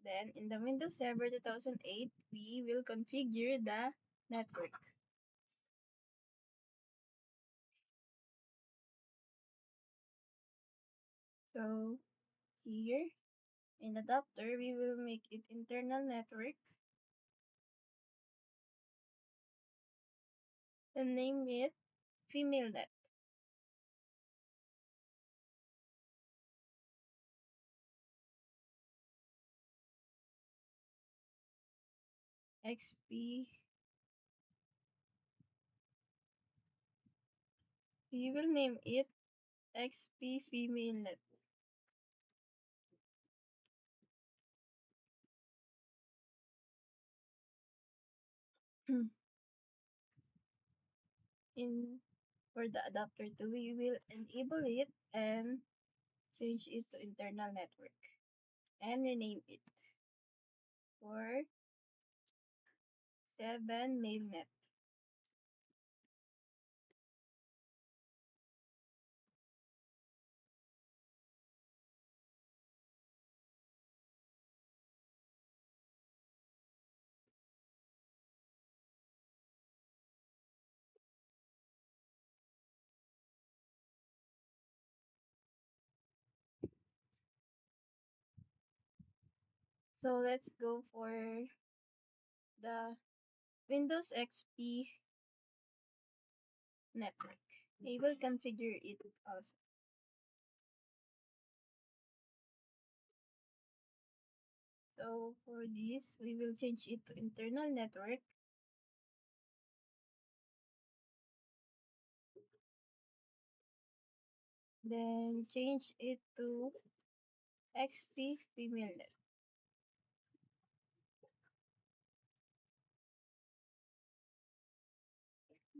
Then in the Windows Server 2008, we will configure the network. So here in adapter, we will make it internal network and name it FemaleNet. XP. We will name it XP FemaleNet. In for the adapter 2, we will enable it and change it to internal network and rename it for 7 mainnet. So let's go for the Windows XP network. We will configure it also. So for this, we will change it to internal network. Then change it to XP FemaleNet.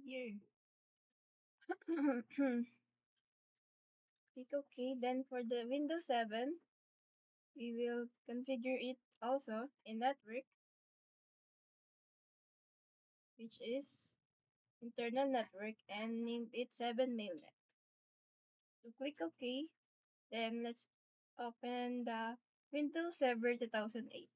Here. Click OK. Then for the Windows 7, we will configure it also in network, which is internal network, and name it 7 mainnet. So click OK. Then let's open the Windows Server 2008.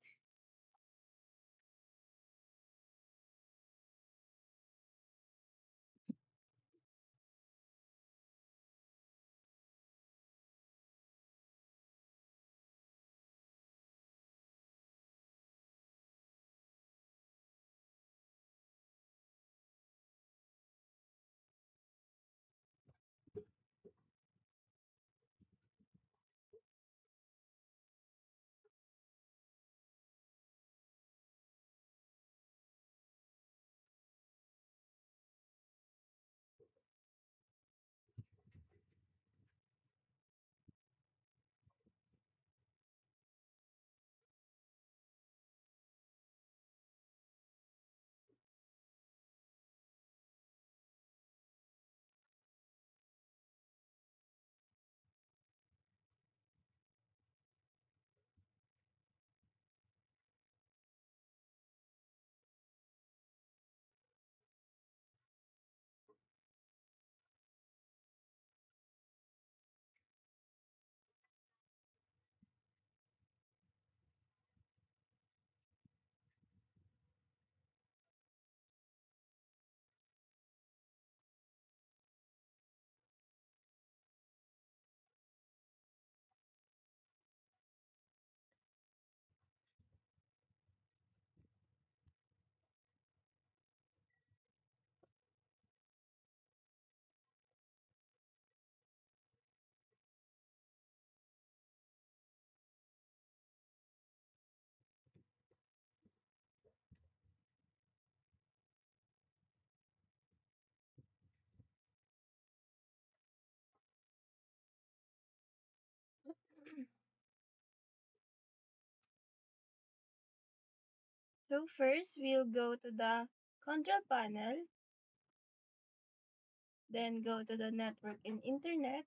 So first, we'll go to the control panel, then go to the network and internet,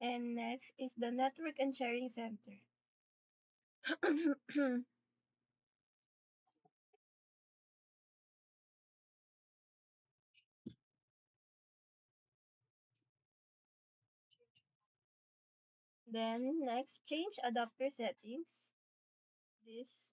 and next is the network and sharing center. Then next, change adapter settings. This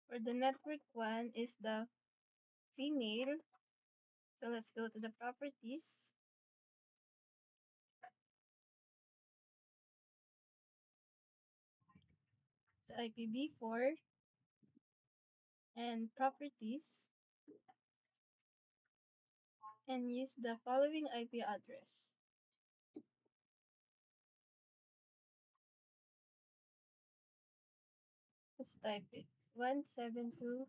for the network one is the female. So let's go to the properties. The IPv4 and properties, and use the following IP address. Let's type it. 172.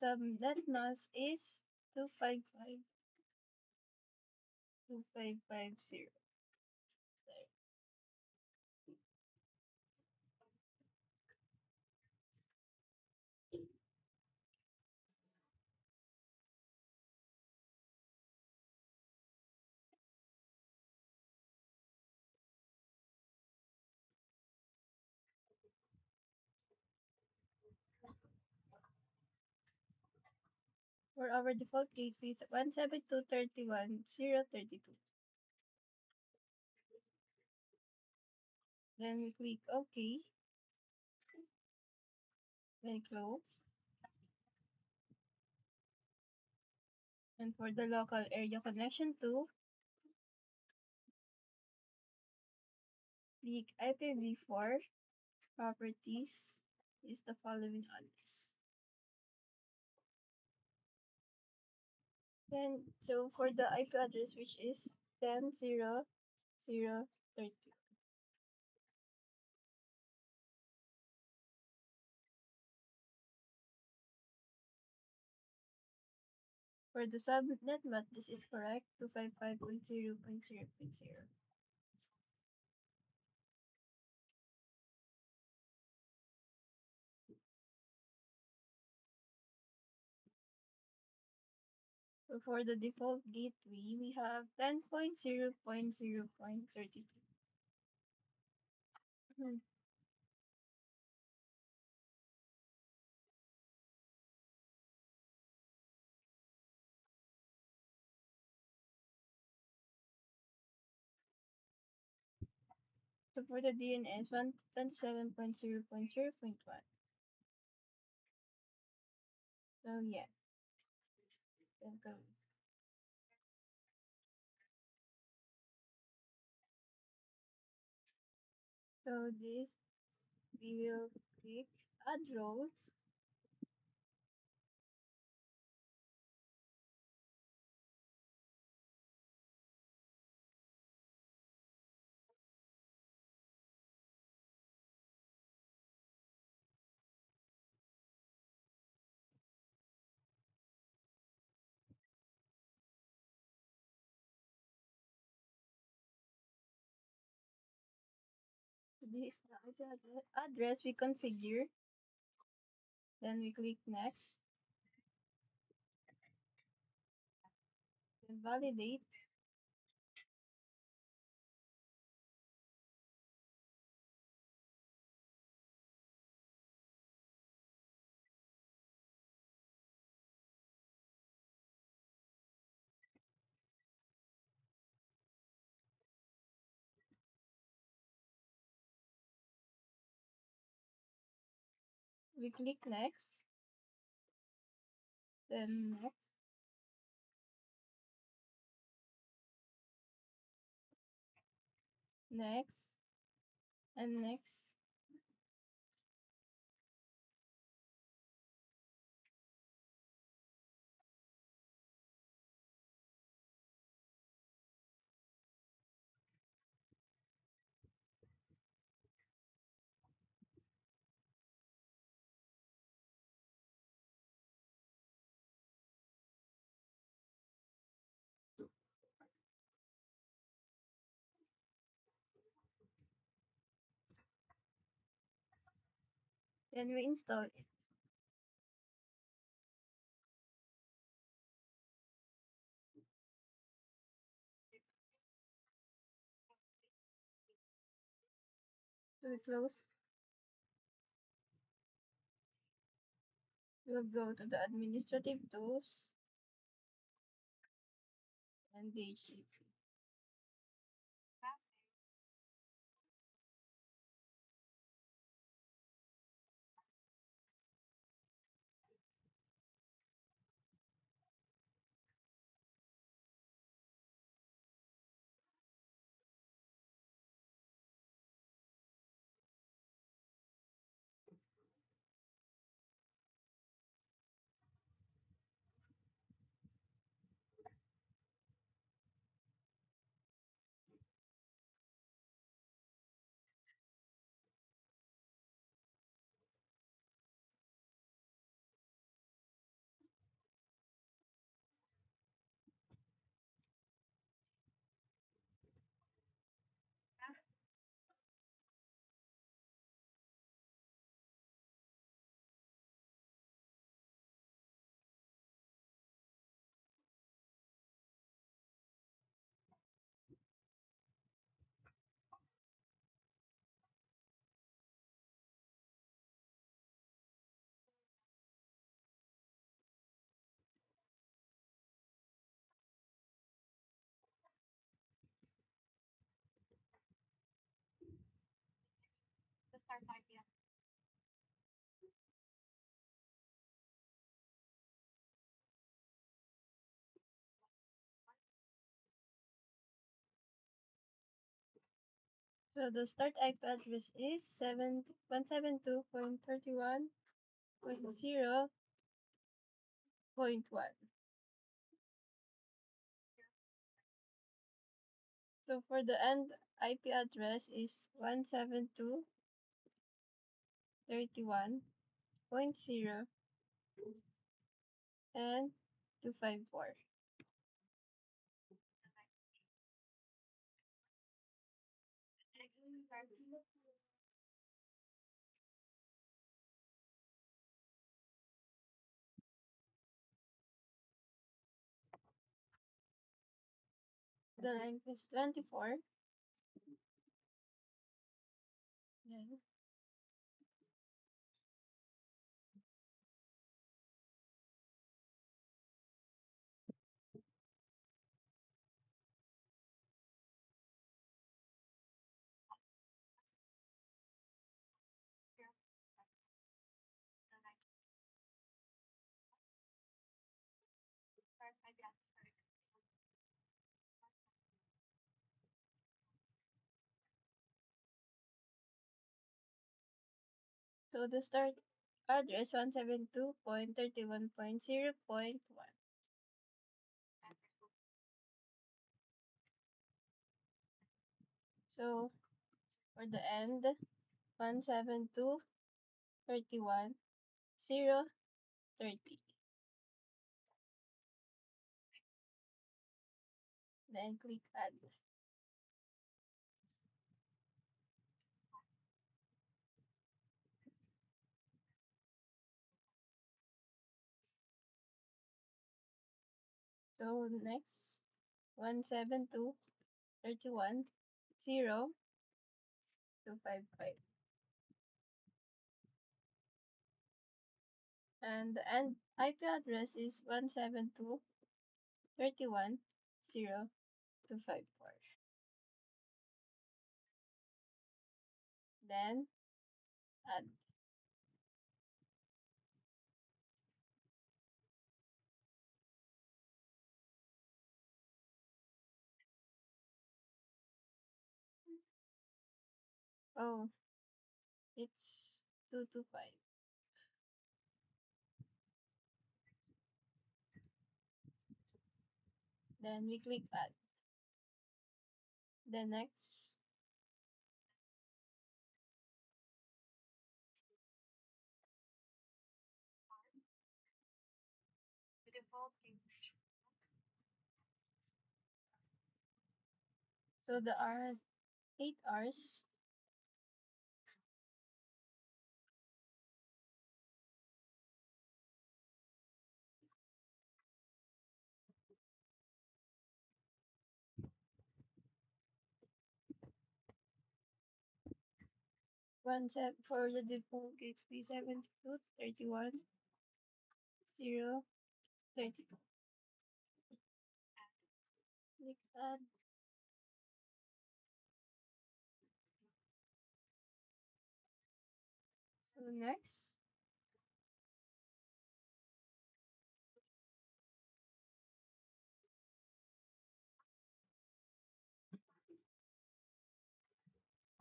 Subnet mask is 255.255.0. For our default gateway is 172.31.0.32. Then we click OK, then close. And for the local area connection 2, click IPv4 properties. Use the following address. Then so for the IP address, which is 10.0.0.30. For the subnet mask, this is correct, 255.0.0.0. So for the default gateway, we have 10.0.0.32. Hmm. So for the DNS, 127.0.0.1. So yes, then go. So this, we will click add roles. This is the IP address we configure. Then we click next. Then validate. We click next. Then next. Next. And next. Then we install it. So we close. We'll go to the administrative tools and DHCP. So the start IP address is 172.31.0.1. So for the end IP address is 172.31.0 and 254. The length is 24. Then so the start address 172.31.0.1. So for the end 172.31.0.30. Then click add. So next 172.31.0.255. And the end IP address is 172.31.0.254. Then add. Oh, it's 225. Then we click add. Then next. So there are 8 hours. for the default gateway 72 31 0 32. Click add. So next,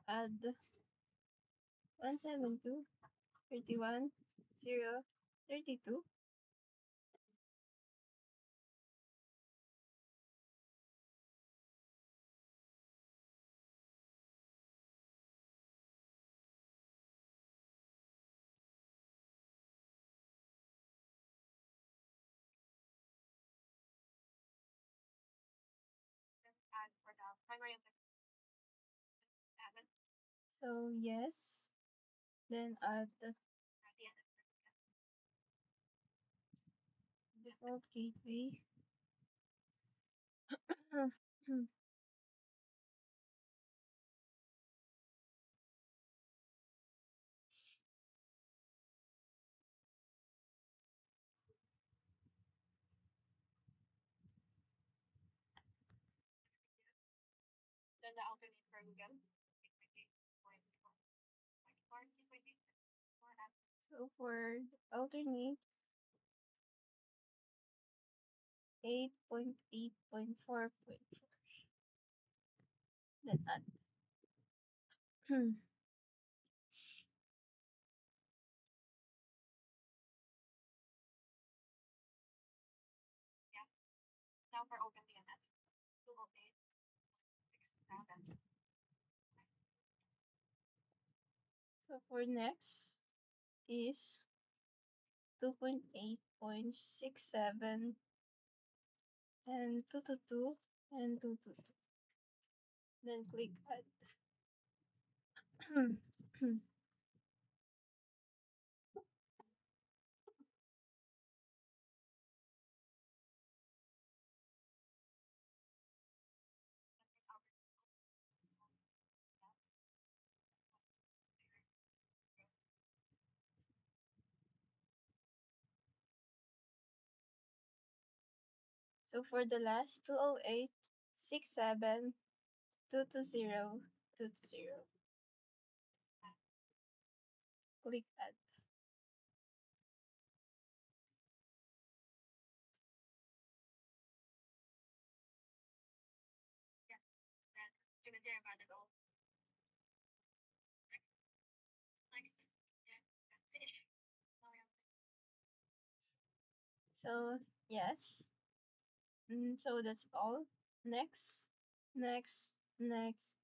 add 172 31 0 32. So yes, then add the default gateway. So for alternate 8.8.4.4, then add. So for next is 2.8.67 and 222 and 222. Then click add. So for the last 208.67 220 220, click add. So yes, so that's all. Next, next,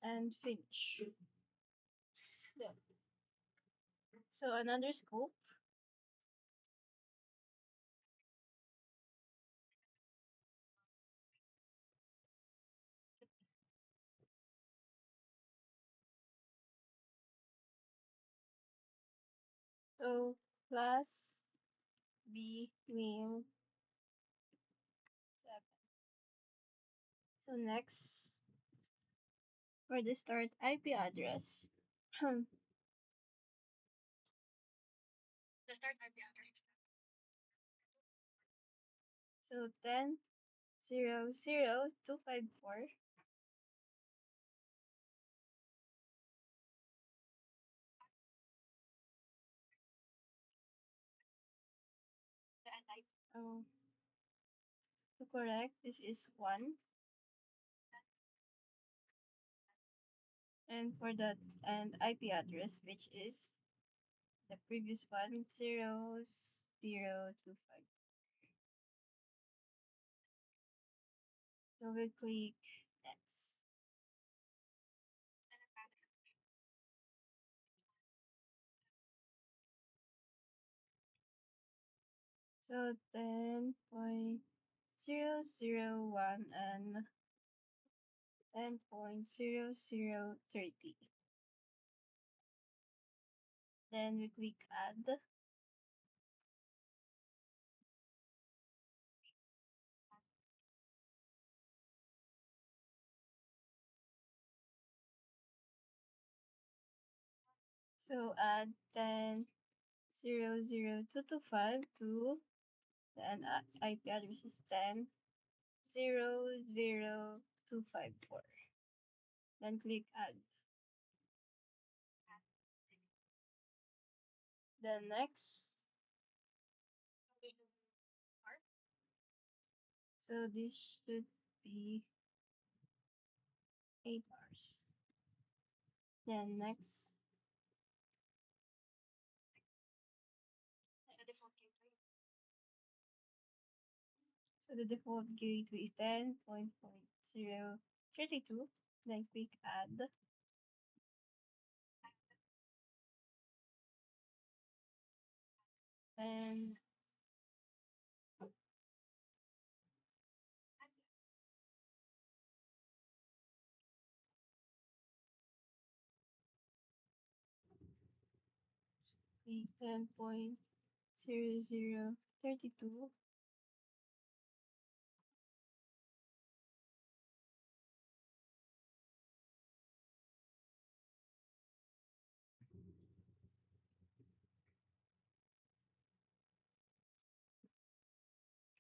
and finish. Yeah. So another scoop. So class B meal 7. So next, for the start IP address. So 10.0.0.254. Oh, to correct, this is 1. And for that, and IP address, which is the previous one, 0.0.25. So we'll click next. So 10.0.0.1 and 10.0.0.30. Then we click add. So add 10.0.0.225 to then IP address is 10.0.0.254. Then click add. Then next. So this should be 8 hours. Then next. So the default gateway is 10.0.32. Then click add. And 10.0032.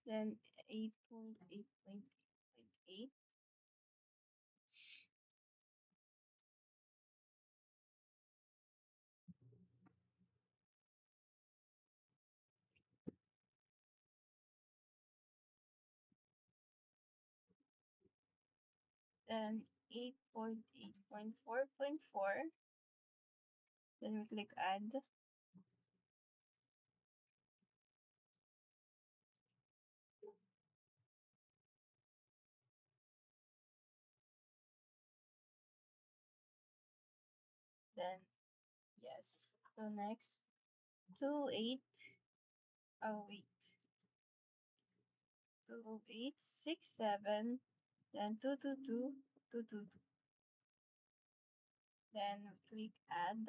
Then 8.8.8.8. Then 8.8.4.4. Then we click add. Then yes. So next 28. Oh wait. 20867. Then 222. Then click add.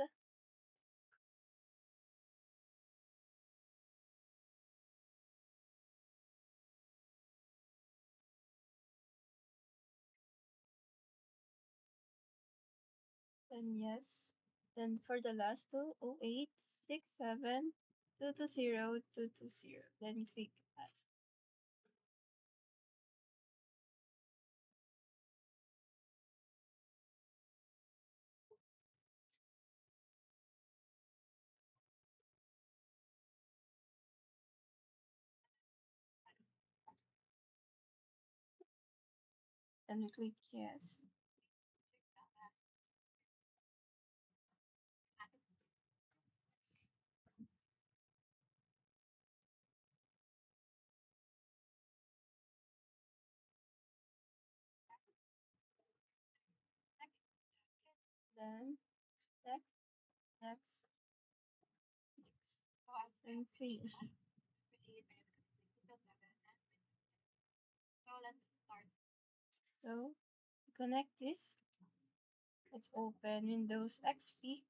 Then yes. Then for the last two, 0867220220. Then click add. Then we click yes. Then next, next, next. Then finish. So connect this. Let's open Windows XP.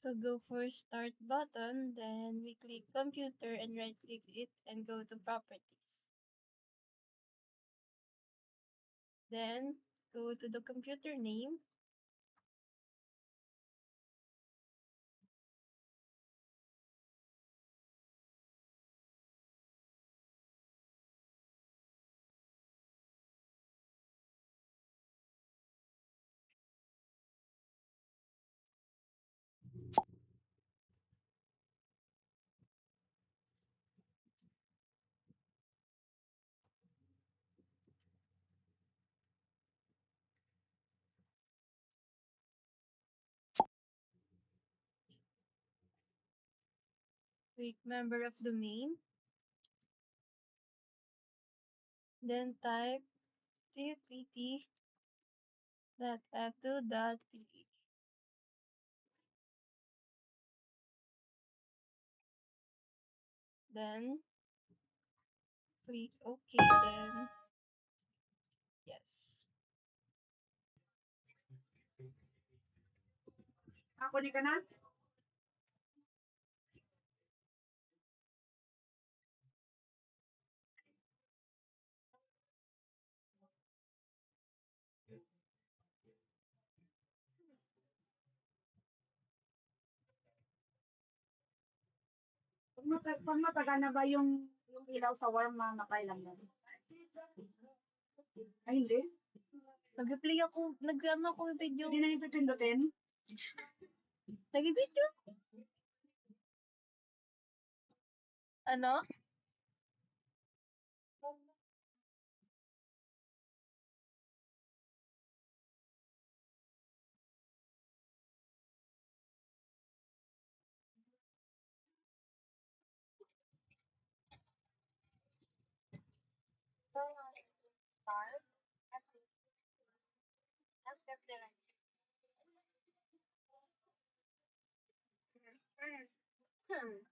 So go for start button, then we click computer and right click it and go to properties. Then go to the computer name. Click member of domain, then type tpt.edu.ph. Then click OK, then yes. Ako di ka na? Pag matagal na ba yung ilaw sa warm, makailan na? Ay, hindi. Nag-play ako, nag-ano ako ng video. Hindi na yung pipindutin? Nag-video? Ano? Hmm.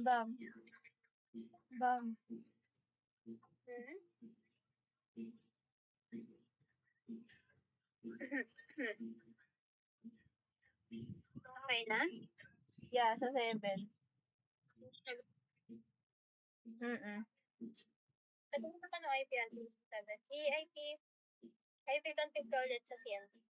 Bam. Bam. Hmm? Okay na? Yeah, sa 7. Mm-mm. Ano sa paano IP address 7? IP config ka ulit sa CMP.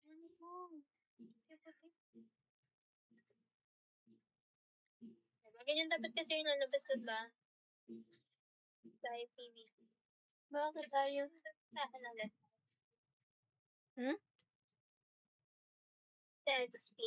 Ano mo? Diba? Ganyan dapat kasi yung lalabas doon ba? Sa IPv6. Bakit ayaw? Sa ano ulit? Hmm? Sa XP.